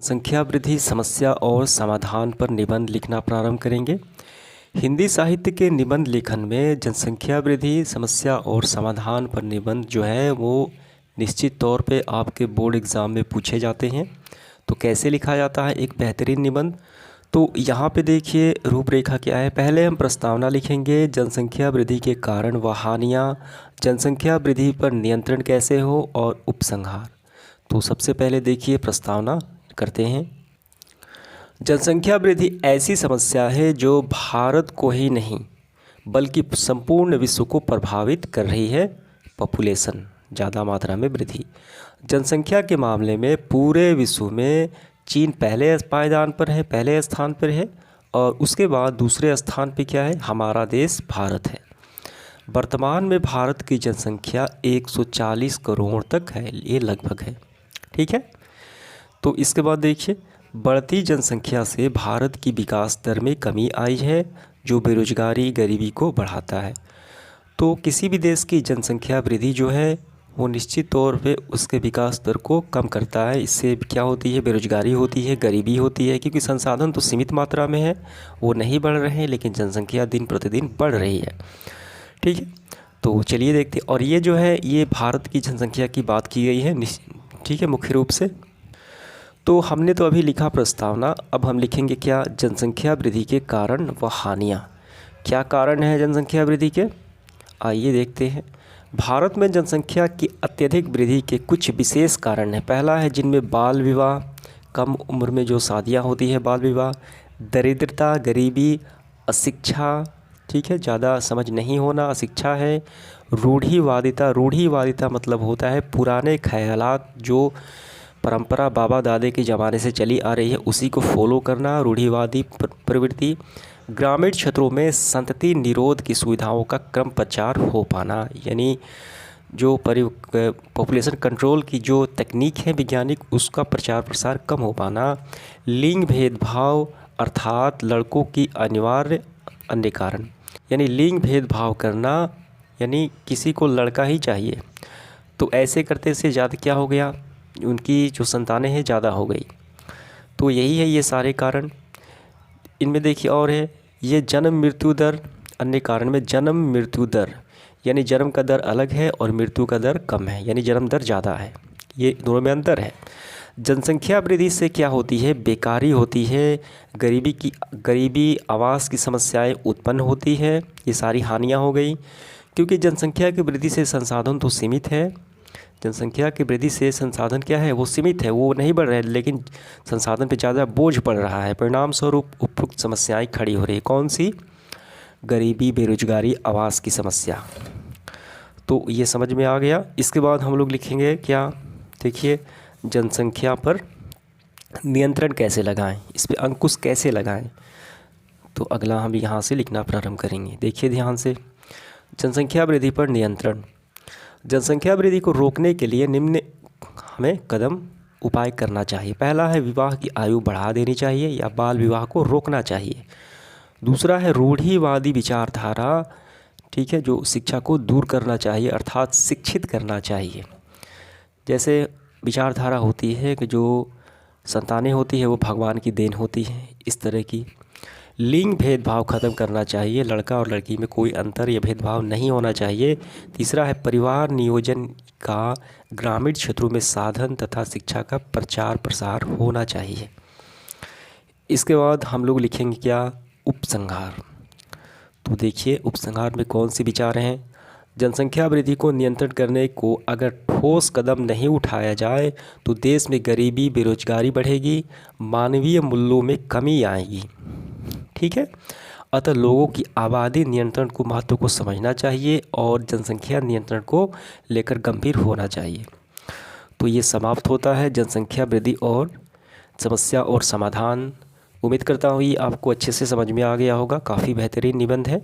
संख्या वृद्धि समस्या और समाधान पर निबंध लिखना प्रारंभ करेंगे। हिंदी साहित्य के निबंध लेखन में जनसंख्या वृद्धि समस्या और समाधान पर निबंध जो है वो निश्चित तौर पे आपके बोर्ड एग्ज़ाम में पूछे जाते हैं। तो कैसे लिखा जाता है एक बेहतरीन निबंध, तो यहाँ पे देखिए रूपरेखा क्या है। पहले हम प्रस्तावना लिखेंगे, जनसंख्या वृद्धि के कारण व हानियाँ, जनसंख्या वृद्धि पर नियंत्रण कैसे हो और उपसंहार। तो सबसे पहले देखिए प्रस्तावना करते हैं। जनसंख्या वृद्धि ऐसी समस्या है जो भारत को ही नहीं बल्कि संपूर्ण विश्व को प्रभावित कर रही है। पॉपुलेशन ज़्यादा मात्रा में वृद्धि, जनसंख्या के मामले में पूरे विश्व में चीन पहले स्थान पर है और उसके बाद दूसरे स्थान पे क्या है, हमारा देश भारत है। वर्तमान में भारत की जनसंख्या 140 करोड़ तक है, ये लगभग है, ठीक है। तो इसके बाद देखिए बढ़ती जनसंख्या से भारत की विकास दर में कमी आई है जो बेरोजगारी गरीबी को बढ़ाता है। तो किसी भी देश की जनसंख्या वृद्धि जो है वो निश्चित तौर पे उसके विकास दर को कम करता है। इससे क्या होती है, बेरोजगारी होती है, गरीबी होती है, क्योंकि संसाधन तो सीमित मात्रा में है, वो नहीं बढ़ रहे हैं, लेकिन जनसंख्या दिन प्रतिदिन बढ़ रही है, ठीक है। तो चलिए देखते हैं। और ये जो है ये भारत की जनसंख्या की बात की गई है, ठीक है, मुख्य रूप से। तो हमने तो अभी लिखा प्रस्तावना, अब हम लिखेंगे क्या, जनसंख्या वृद्धि के कारण व हानियाँ। क्या कारण है जनसंख्या वृद्धि के, आइए देखते हैं। भारत में जनसंख्या की अत्यधिक वृद्धि के कुछ विशेष कारण हैं। पहला है जिनमें बाल विवाह, कम उम्र में जो शादियां होती है, बाल विवाह, दरिद्रता, गरीबी, अशिक्षा, ठीक है, ज़्यादा समझ नहीं होना अशिक्षा है। रूढ़िवादिता मतलब होता है पुराने ख्यालात जो परंपरा बाबा दादे के ज़माने से चली आ रही है उसी को फॉलो करना, रूढ़िवादी प्रवृत्ति। ग्रामीण क्षेत्रों में संतति निरोध की सुविधाओं का क्रम प्रचार हो पाना, यानी जो पॉपुलेशन कंट्रोल की जो तकनीक है वैज्ञानिक, उसका प्रचार प्रसार कम हो पाना। लिंग भेदभाव अर्थात लड़कों की अनिवार्य अन्य कारण, यानी लिंग भेदभाव करना, यानी किसी को लड़का ही चाहिए, तो ऐसे करते से ज़्यादा क्या हो गया, उनकी जो संतानें हैं ज़्यादा हो गई। तो यही है ये सारे कारण। इनमें देखिए और है ये जन्म मृत्यु दर, अन्य कारण में जन्म मृत्यु दर, यानी जन्म का दर अलग है और मृत्यु का दर कम है, यानी जन्म दर ज़्यादा है, ये दोनों में अंतर है। जनसंख्या वृद्धि से क्या होती है, बेकारी होती है, गरीबी आवास की समस्याएं उत्पन्न होती है, ये सारी हानियाँ हो गई। क्योंकि जनसंख्या की वृद्धि से संसाधन तो सीमित है, जनसंख्या की वृद्धि से संसाधन क्या है, वो सीमित है, वो नहीं बढ़ रहे हैं, लेकिन संसाधन पे ज़्यादा बोझ पड़ रहा है। परिणाम स्वरूप उपयुक्त समस्याएं खड़ी हो रही है। कौन सी, गरीबी, बेरोजगारी, आवास की समस्या। तो ये समझ में आ गया। इसके बाद हम लोग लिखेंगे क्या, देखिए जनसंख्या पर नियंत्रण कैसे लगाएं, इस पर अंकुश कैसे लगाएं। तो अगला हम यहाँ से लिखना प्रारंभ करेंगे। देखिए ध्यान से, जनसंख्या वृद्धि पर नियंत्रण। जनसंख्या वृद्धि को रोकने के लिए निम्न हमें कदम उपाय करना चाहिए। पहला है विवाह की आयु बढ़ा देनी चाहिए या बाल विवाह को रोकना चाहिए। दूसरा है रूढ़िवादी विचारधारा, ठीक है, जो शिक्षा को दूर करना चाहिए अर्थात शिक्षित करना चाहिए। जैसे विचारधारा होती है कि जो संतानें होती है वो भगवान की देन होती है, इस तरह की। लिंग भेदभाव ख़त्म करना चाहिए, लड़का और लड़की में कोई अंतर या भेदभाव नहीं होना चाहिए। तीसरा है परिवार नियोजन का ग्रामीण क्षेत्रों में साधन तथा शिक्षा का प्रचार प्रसार होना चाहिए। इसके बाद हम लोग लिखेंगे क्या, उपसंहार। तो देखिए उपसंहार में कौन सी विचार हैं। जनसंख्या वृद्धि को नियंत्रण करने को अगर ठोस कदम नहीं उठाया जाए तो देश में गरीबी, बेरोजगारी बढ़ेगी, मानवीय मूल्यों में कमी आएगी, ठीक है। अतः लोगों की आबादी नियंत्रण को महत्व को समझना चाहिए और जनसंख्या नियंत्रण को लेकर गंभीर होना चाहिए। तो ये समाप्त होता है जनसंख्या वृद्धि और समस्या और समाधान। उम्मीद करता हूँ ये आपको अच्छे से समझ में आ गया होगा। काफ़ी बेहतरीन निबंध है।